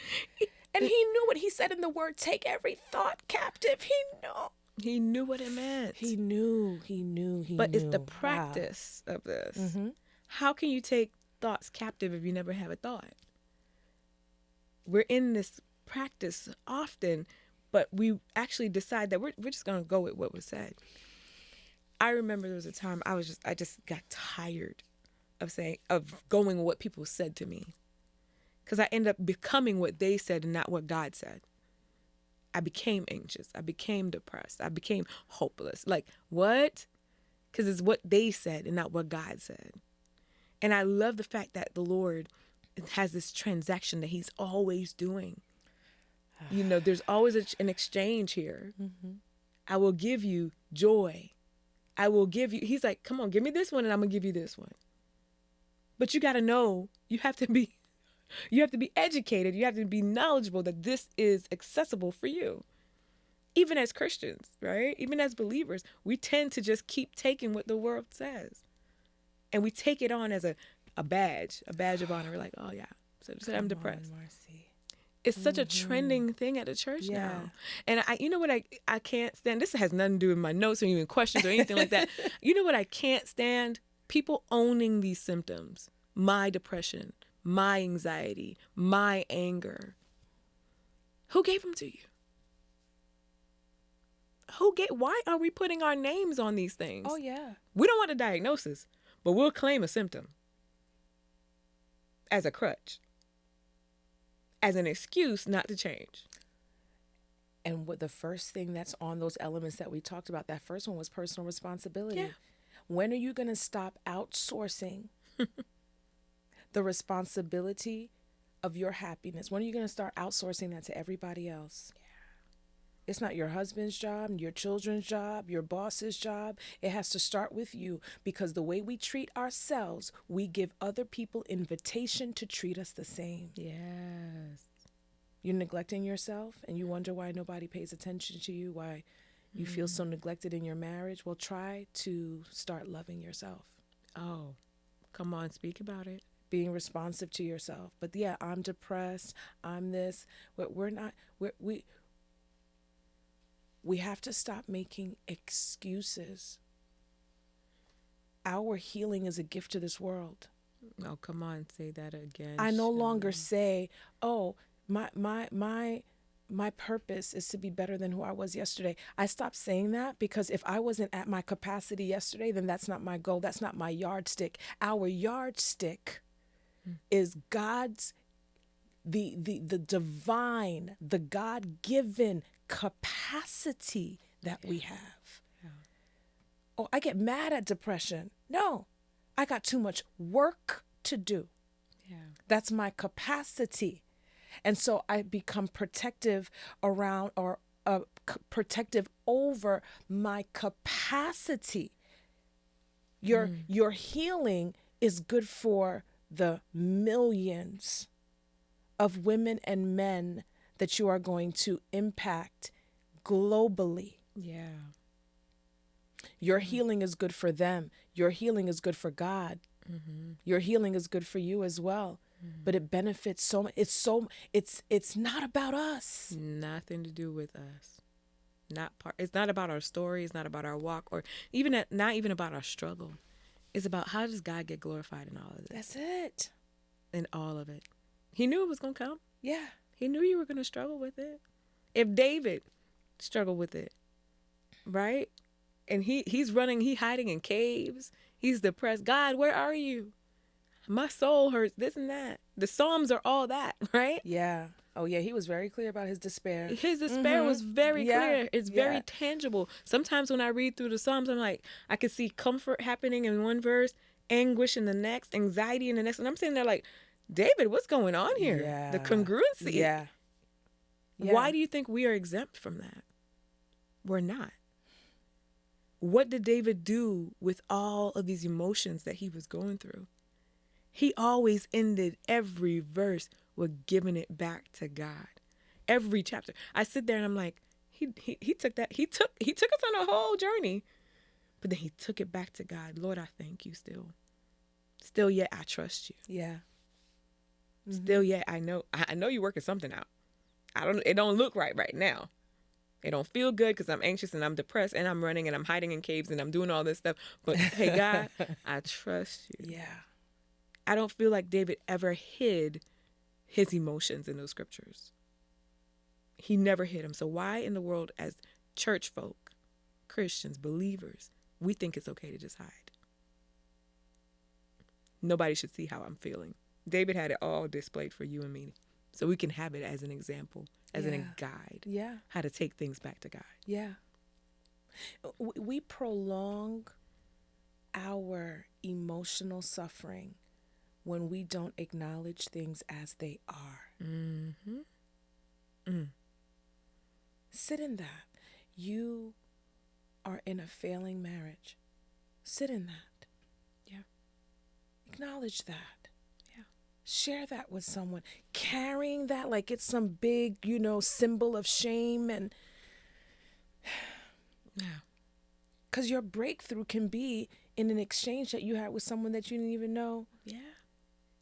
And he knew what he said in the word, take every thought captive. He knew what it meant. He knew. But it's the practice of this. Mm-hmm. How can you take thoughts captive if you never have a thought? We're in this practice often but we actually decide that we're just going to go with what was said. I remember there was a time I just got tired of going with what people said to me, because I ended up becoming what they said and not what God said. I became anxious. I became depressed. I became hopeless. Like, what? Because it's what they said and not what God said. And I love the fact that the Lord has this transaction that he's always doing. You know, there's always an exchange here. Mm-hmm. I will give you joy. I will give you, he's like, come on, give me this one and I'm going to give you this one. But you got to know, you have to be educated. You have to be knowledgeable that this is accessible for you. Even as Christians, right? Even as believers, we tend to just keep taking what the world says. And we take it on as a badge of honor. We're like, oh yeah, so I'm depressed. Marcy. It's such a trending thing at the church now. And you know what I can't stand? This has nothing to do with my notes or even questions or anything like that. You know what I can't stand? People owning these symptoms. My depression, my anxiety, my anger. Who gave them to you? Why are we putting our names on these things? Oh, yeah. We don't want a diagnosis, but we'll claim a symptom as a crutch, as an excuse not to change. And what the first thing that's on those elements that we talked about, that first one was personal responsibility. Yeah. When are you going to stop outsourcing the responsibility of your happiness? When are you going to start outsourcing that to everybody else? Yeah. It's not your husband's job, your children's job, your boss's job. It has to start with you, because the way we treat ourselves, we give other people invitation to treat us the same. Yes. You're neglecting yourself and you wonder why nobody pays attention to you, why you feel so neglected in your marriage. Well, try to start loving yourself. Oh, come on, speak about it. Being responsive to yourself. But yeah, I'm depressed. I'm this. We have to stop making excuses. Our healing is a gift to this world. Oh, come on, say that again. I no longer say, oh, my purpose is to be better than who I was yesterday. I stopped saying that because if I wasn't at my capacity yesterday, then that's not my goal. That's not my yardstick. Our yardstick is God's, the divine, the God-given capacity that we have. Yeah. Oh, I get mad at depression. No, I got too much work to do. Yeah. That's my capacity. And so I become protective around or protective over my capacity. Your healing is good for the millions of women and men that you are going to impact globally. Yeah. Your healing is good for them. Your healing is good for God. Mm-hmm. Your healing is good for you as well. Mm-hmm. But it benefits so much. It's not about us. Nothing to do with us. It's not about our story. It's not about our walk, or not even about our struggle. It's about, how does God get glorified in all of this? That's it. In all of it. He knew it was going to come. Yeah. He knew you were going to struggle with it. If David struggled with it, right? And he's hiding in caves. He's depressed. God, where are you? My soul hurts, this and that. The Psalms are all that, right? Yeah. Oh, yeah. He was very clear about his despair. His despair was very clear. It's very tangible. Sometimes when I read through the Psalms, I'm like, I could see comfort happening in one verse, anguish in the next, anxiety in the next. And I'm sitting there like, David, what's going on here? Yeah. The congruency. Yeah. Why do you think we are exempt from that? We're not. What did David do with all of these emotions that he was going through? He always ended every verse with giving it back to God. Every chapter. I sit there and I'm like, he took us on a whole journey. But then he took it back to God. Lord, I thank you still. Still yet I trust you. Yeah. Mm-hmm. Still yet I know you're working something out. It don't look right now. It don't feel good because I'm anxious and I'm depressed and I'm running and I'm hiding in caves and I'm doing all this stuff. But hey, God, I trust you. Yeah. I don't feel like David ever hid his emotions in those scriptures. He never hit him. So why in the world, as church folk, Christians, believers, we think it's okay to just hide? Nobody should see how I'm feeling. David had it all displayed for you and me, so we can have it as an example, as a guide. Yeah. How to take things back to God. Yeah. We prolong our emotional suffering when we don't acknowledge things as they are. Mm-hmm. Mm. Sit in that. You are in a failing marriage. Sit in that. Yeah. Acknowledge that. Yeah. Share that with someone. Carrying that like it's some big, symbol of shame and... Yeah. Because your breakthrough can be in an exchange that you had with someone that you didn't even know. Yeah.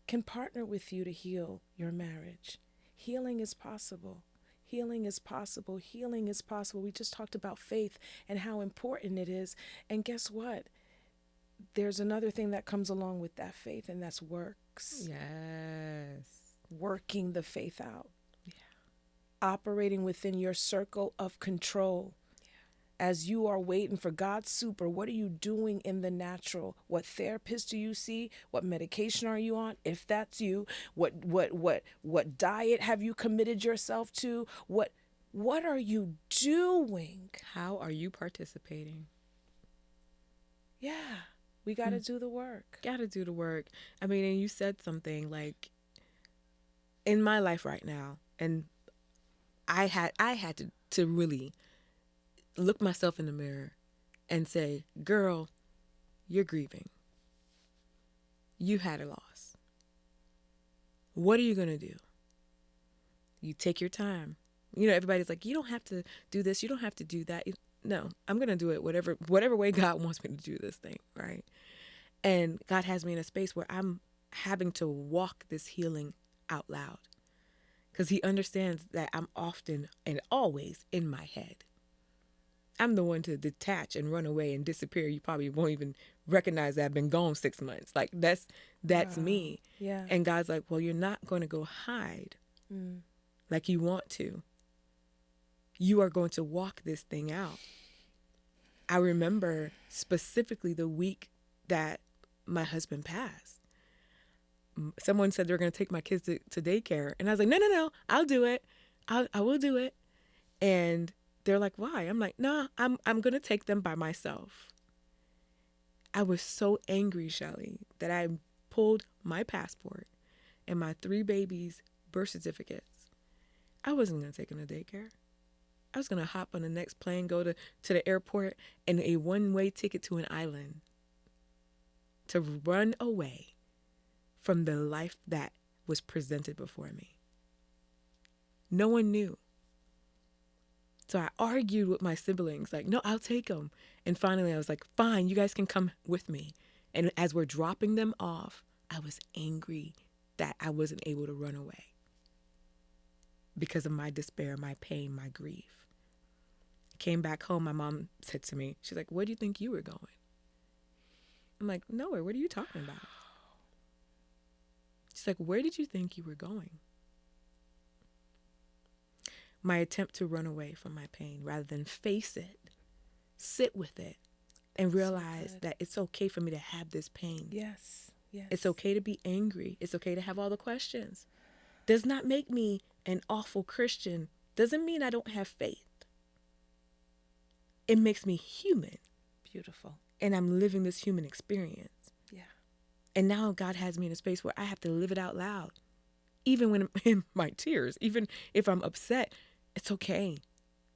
Can partner with you to heal your marriage. Healing is possible. Healing is possible. Healing is possible. We just talked about faith and how important it is. And guess what? There's another thing that comes along with that faith, and that's works. Yes. Working the faith out. Yeah. Operating within your circle of control. As you are waiting for God's super, what are you doing in the natural? What therapist do you see? What medication are you on? If that's you, what diet have you committed yourself to? What are you doing? How are you participating? Yeah, we got to do the work. Got to do the work. I mean, and you said something like, in my life right now, and I had to really look myself in the mirror and say, girl, you're grieving. You had a loss. What are you going to do? You take your time. Everybody's like, you don't have to do this. You don't have to do that. No, I'm going to do it whatever way God wants me to do this thing, right? And God has me in a space where I'm having to walk this healing out loud, because he understands that I'm often and always in my head. I'm the one to detach and run away and disappear. You probably won't even recognize that I've been gone 6 months. Like that's Wow. me. Yeah. And God's like, well, you're not going to go hide like you want to. You are going to walk this thing out. I remember specifically the week that my husband passed. Someone said they were going to take my kids to daycare. And I was like, no, I'll do it. I will do it. And they're like, why? I'm like, no, I'm going to take them by myself. I was so angry, Schellie, that I pulled my passport and my 3 babies' birth certificates. I wasn't going to take them to daycare. I was going to hop on the next plane, go to the airport, and a one-way ticket to an island to run away from the life that was presented before me. No one knew. So I argued with my siblings, like, no, I'll take them. And finally I was like, fine, you guys can come with me. And as we're dropping them off, I was angry that I wasn't able to run away because of my despair, my pain, my grief. Came back home, my mom said to me, she's like, where do you think you were going? I'm like, nowhere. What are you talking about? She's like, where did you think you were going? My attempt to run away from my pain rather than face it, sit with it, and realize that it's okay for me to have this pain. Yes. It's okay to be angry. It's okay to have all the questions. Does not make me an awful Christian. Doesn't mean I don't have faith. It makes me human. Beautiful. And I'm living this human experience. Yeah. And now God has me in a space where I have to live it out loud. Even when I'm in my tears, even if I'm upset, it's okay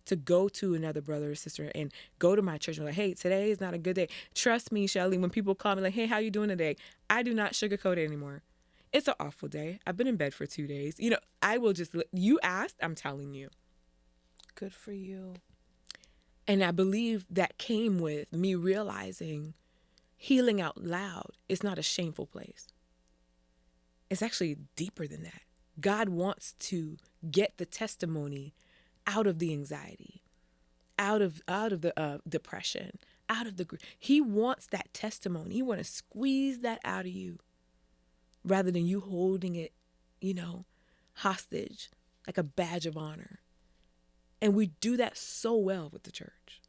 to go to another brother or sister and go to my church and be like, hey, today is not a good day. Trust me, Schellie, when people call me like, hey, how you doing today? I do not sugarcoat it anymore. It's an awful day. I've been in bed for 2 days. I will just, you asked, I'm telling you. Good for you. And I believe that came with me realizing healing out loud is not a shameful place. It's actually deeper than that. God wants to get the testimony out of the anxiety, out of the depression, out of the grief. He wants that testimony. He wants to squeeze that out of you rather than you holding it, hostage like a badge of honor. And we do that so well with the church.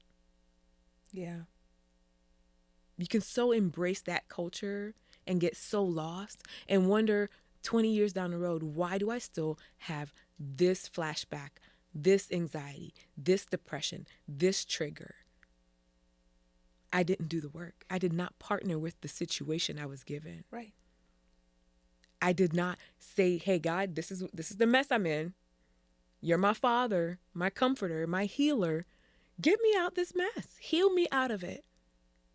Yeah. You can so embrace that culture and get so lost and wonder 20 years down the road, why do I still have this flashback, this anxiety, this depression, this trigger? I didn't do the work. I did not partner with the situation I was given. Right. I did not say, hey, God, this is the mess I'm in. You're my father, my comforter, my healer. Get me out this mess. Heal me out of it.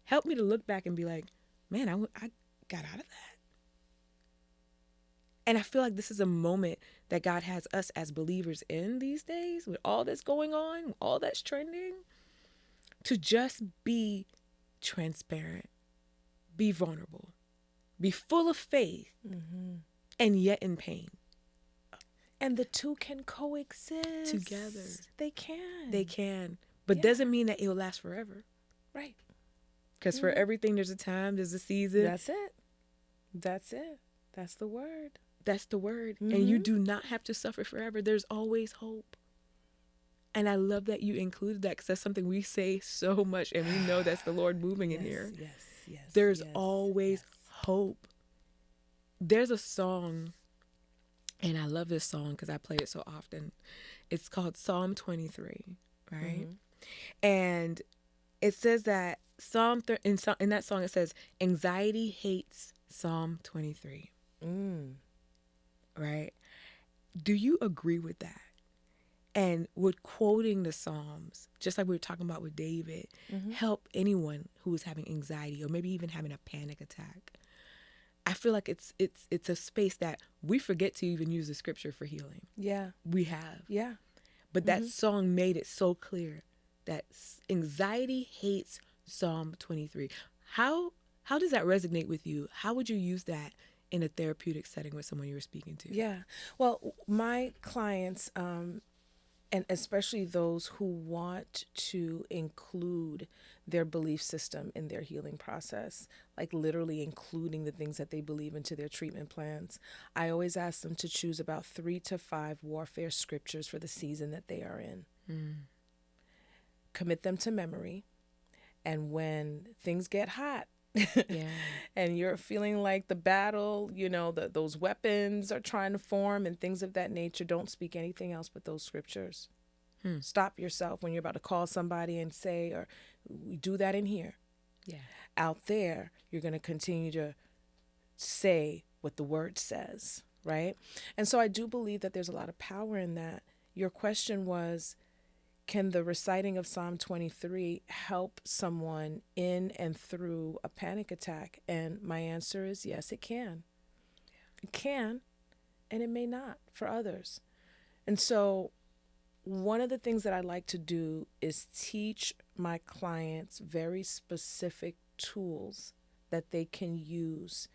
Help me to look back and be like, man, I got out of that. And I feel like this is a moment that God has us as believers in these days with all that's going on, all that's trending, to just be transparent, be vulnerable, be full of faith, and yet in pain. And the two can coexist. Together. They can. They can. But Yeah. doesn't mean that it'll last forever. Right. Because for everything, there's a time, there's a season. That's it. That's it. That's the word. That's the word. And you do not have to suffer forever. There's always hope. And I love that you included that, because that's something we say so much, and we know that's the Lord moving in here. Yes. There's always hope. There's a song, and I love this song because I play it so often. It's called Psalm 23, right? And it says that in that song it says, anxiety hates Psalm 23. Right? Do you agree with that? And would quoting the Psalms, just like we were talking about with David, help anyone who is having anxiety or maybe even having a panic attack? I feel like it's a space that we forget to even use the scripture for healing. Yeah. We have. Yeah. But that song made it so clear that anxiety hates Psalm 23. How does that resonate with you? How would you use that in a therapeutic setting with someone you were speaking to? Yeah. Well, my clients, and especially those who want to include their belief system in their healing process, like literally including the things that they believe into their treatment plans, I always ask them to choose about 3 to 5 warfare scriptures for the season that they are in. Commit them to memory. And when things get hot, and you're feeling like the battle, those weapons are trying to form and things of that nature, don't speak anything else but those scriptures. Stop yourself when you're about to call somebody and say, or we do that in here. Out there, you're going to continue to say what the word says, right? And so I do believe that there's a lot of power in that. Your question was, can the reciting of Psalm 23 help someone in and through a panic attack? And my answer is yes, it can. It can, and it may not for others. And so one of the things that I like to do is teach my clients very specific tools that they can use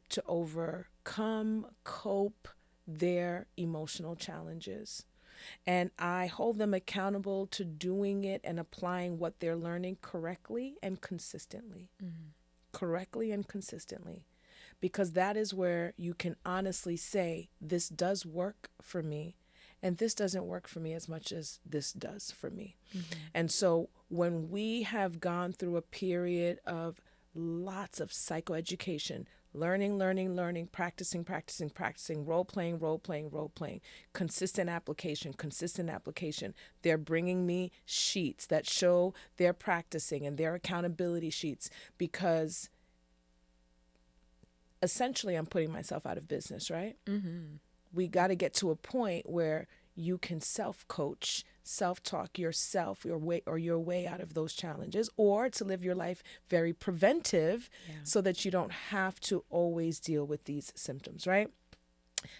to overcome, cope their emotional challenges. And I hold them accountable to doing it and applying what they're learning correctly and consistently. Correctly and consistently. Because that is where you can honestly say, this does work for me, and this doesn't work for me as much as this does for me. And so when we have gone through a period of lots of psychoeducation, learning, practicing, role-playing, consistent application. They're bringing me sheets that show they're practicing and their accountability sheets, because essentially I'm putting myself out of business, right? We got to get to a point where you can self-coach, self-talk yourself your way out of those challenges, or to live your life very preventive so that you don't have to always deal with these symptoms, right?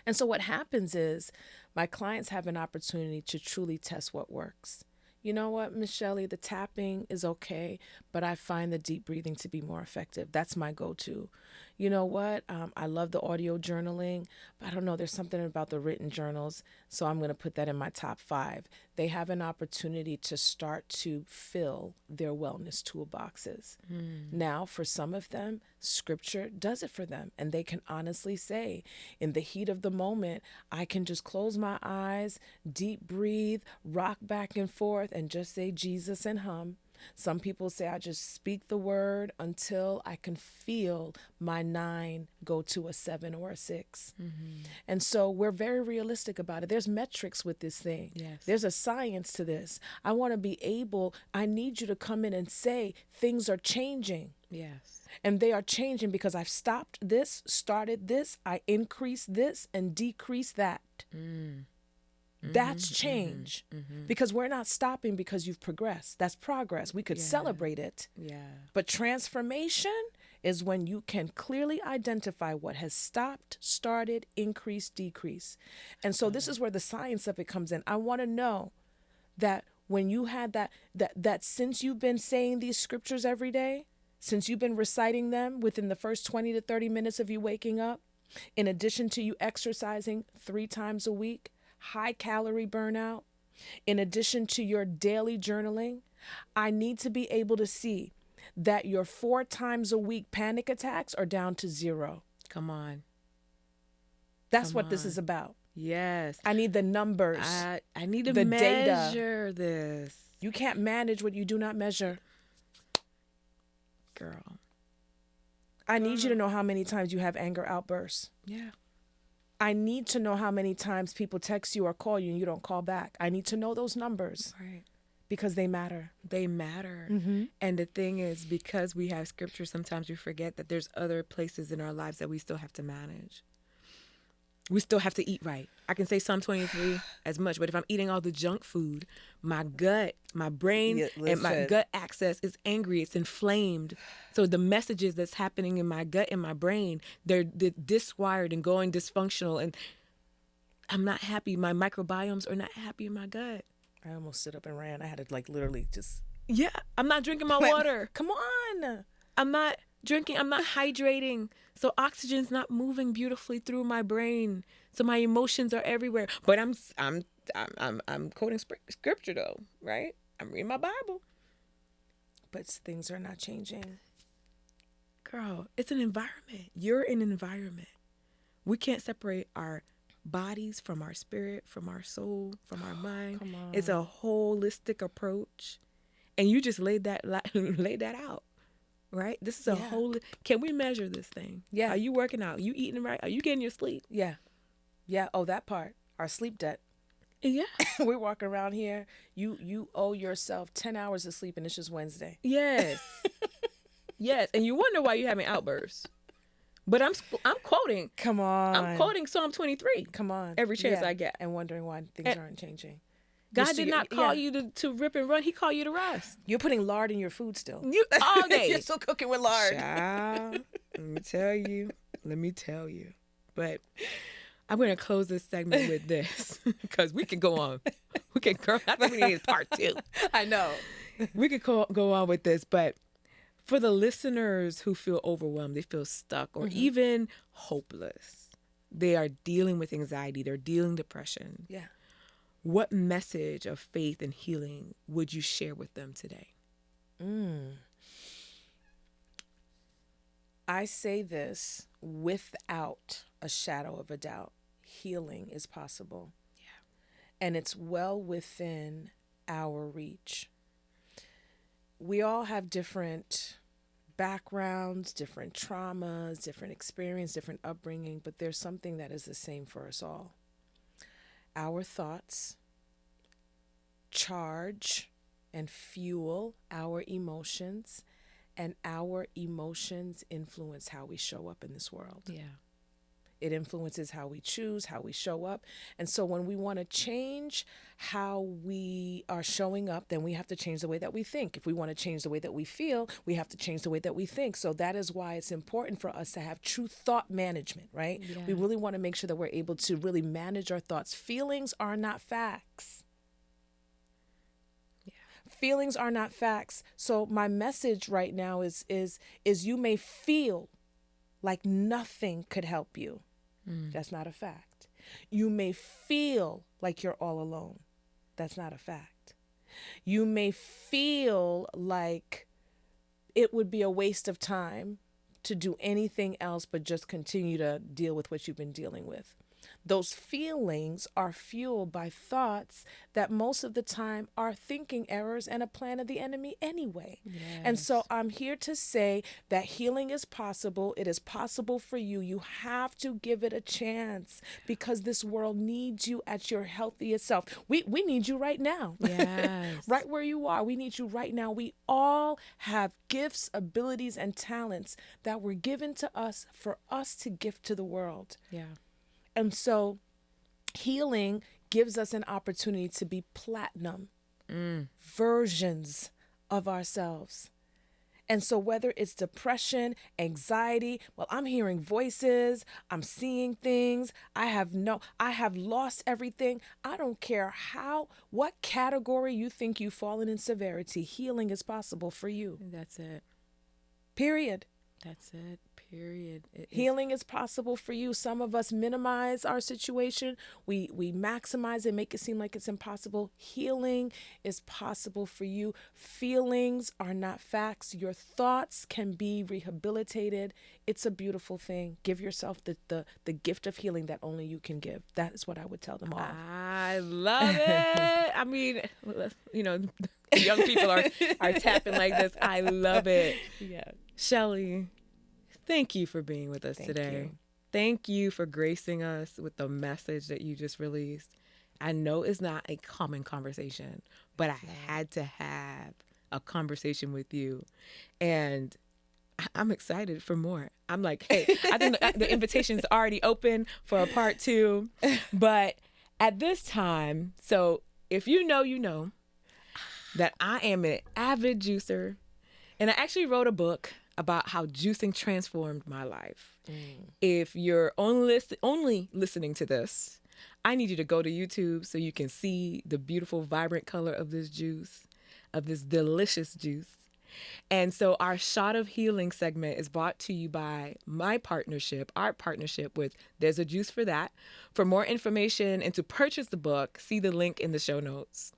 And so what happens is my clients have an opportunity to truly test what works. You know what, Miss Schellie, the tapping is okay, but I find the deep breathing to be more effective. That's my go-to. You know what? I love the audio journaling, but I don't know. There's something about the written journals. So I'm going to put that in my top 5. They have an opportunity to start to fill their wellness toolboxes. Now, for some of them, scripture does it for them. And they can honestly say, in the heat of the moment, I can just close my eyes, deep breathe, rock back and forth, and just say Jesus and hum. Some people say I just speak the word until I can feel my 9 go to a 7 or a 6. And so we're very realistic about it. There's metrics with this thing. Yes. There's a science to this. I need you to come in and say things are changing. Yes. And they are changing because I've stopped this, started this, I increased this and decreased that. That's change. Because we're not stopping because you've progressed. That's progress. We could celebrate it. Yeah. But transformation is when you can clearly identify what has stopped, started, increased, decreased. And so this is where the science of it comes in. I want to know that when you had that since you've been saying these scriptures every day, since you've been reciting them within the first 20 to 30 minutes of you waking up, in addition to you exercising 3 times a week, high calorie burnout, in addition to your daily journaling, I need to be able to see that your 4 times a week panic attacks are down to 0. Come on. That's what this is about. Yes. I need the numbers. I need to the measure data. this. You can't manage what you do not measure. Girl. I need you to know how many times you have anger outbursts. Yeah. I need to know how many times people text you or call you and you don't call back. I need to know those numbers. Right. Because they matter. They matter. And the thing is, because we have scripture, sometimes we forget that there's other places in our lives that we still have to manage. We still have to eat right. I can say Psalm 23 as much, but if I'm eating all the junk food, my gut, my brain, and my gut access is angry. It's inflamed. So the messages that's happening in my gut and my brain, they're diswired and going dysfunctional. And I'm not happy. My microbiomes are not happy in my gut. I almost stood up and ran. I had to literally just... Yeah, I'm not drinking my water. Come on. I'm not drinking. I'm not hydrating. So oxygen's not moving beautifully through my brain. So my emotions are everywhere. But I'm quoting scripture though, right? I'm reading my Bible. But things are not changing. Girl, it's an environment. You're in an environment. We can't separate our bodies from our spirit, from our soul, from our mind. Come on. It's a holistic approach. And you just laid that out. Right? This is a whole... Can we measure this thing? Yeah. Are you working out? Are you eating right? Are you getting your sleep? Yeah. Yeah. Oh, that part. Our sleep debt. Yeah. We're walking around here. You owe yourself 10 hours of sleep and it's just Wednesday. Yes. Yes. And you wonder why you're having outbursts. But I'm quoting. Come on. I'm quoting Psalm 23. Come on. Every chance I get. And wondering why things aren't changing. God did not call you to rip and run. He called you to rest. You're putting lard in your food still. All day. You're still cooking with lard. Child, let me tell you. But I'm going to close this segment with this because we can go on. I think we need part 2. I know. We could go on with this, but for the listeners who feel overwhelmed, they feel stuck or even hopeless, they are dealing with anxiety, they're dealing depression. Yeah. What message of faith and healing would you share with them today? I say this without a shadow of a doubt. Healing is possible. Yeah. And it's well within our reach. We all have different backgrounds, different traumas, different experience, different upbringing, but there's something that is the same for us all. Our thoughts charge and fuel our emotions, and our emotions influence how we show up in this world. Yeah. It influences how we choose, how we show up. And so when we want to change how we are showing up, then we have to change the way that we think. If we want to change the way that we feel, we have to change the way that we think. So that is why it's important for us to have true thought management, right? Yeah. We really want to make sure that we're able to really manage our thoughts. Feelings are not facts. Yeah. Feelings are not facts. So my message right now is you may feel like nothing could help you. That's not a fact. You may feel like you're all alone. That's not a fact. You may feel like it would be a waste of time to do anything else but just continue to deal with what you've been dealing with. Those feelings are fueled by thoughts that most of the time are thinking errors and a plan of the enemy anyway. Yes. And so I'm here to say that healing is possible. It is possible for you. You have to give it a chance because this world needs you at your healthiest self. We need you right now. Yes. Right where you are. We need you right now. We all have gifts, abilities, and talents that were given to us for us to gift to the world. Yeah. And so healing gives us an opportunity to be platinum versions of ourselves. And so whether it's depression, anxiety, well, I'm hearing voices, I'm seeing things, I have lost everything. I don't care what category you think you've fallen in severity, healing is possible for you. That's it. Period. That's it. Period. Healing is possible for you. Some of us minimize our situation. We maximize it, make it seem like it's impossible. Healing is possible for you. Feelings are not facts. Your thoughts can be rehabilitated. It's a beautiful thing. Give yourself the gift of healing that only you can give. That is what I would tell them all. I love it. I mean, you know, the young people are tapping like this. I love it. Yeah. Schellie, thank you for being with us today. You. Thank you for gracing us with the message that you just released. I know it's not a common conversation, but I had to have a conversation with you. And I'm excited for more. I'm like, hey, I think the invitation's already open for a part 2. But at this time, so if you know that I am an avid juicer, and I actually wrote a book about how juicing transformed my life. If you're only listening to this, I need you to go to YouTube so you can see the beautiful, vibrant color of this juice, of this delicious juice. And so our Shot of Healing segment is brought to you by our partnership with There's a Juice for That. For more information and to purchase the book, see the link in the show notes.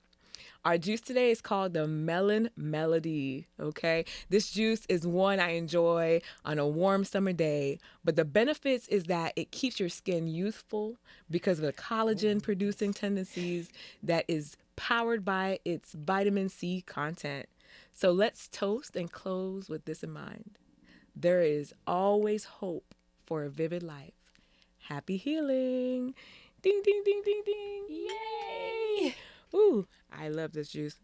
Our juice today is called the Melon Melody, okay? This juice is one I enjoy on a warm summer day, but the benefits is that it keeps your skin youthful because of the collagen-producing tendencies that is powered by its vitamin C content. So let's toast and close with this in mind. There is always hope for a vivid life. Happy healing. Ding, ding, ding, ding, ding. Yay! Ooh, I love this juice.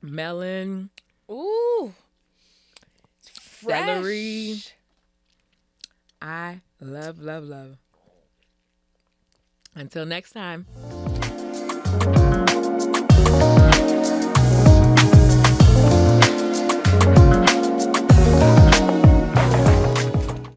Melon. Ooh. Fresh. Celery. I love, love, love. Until next time.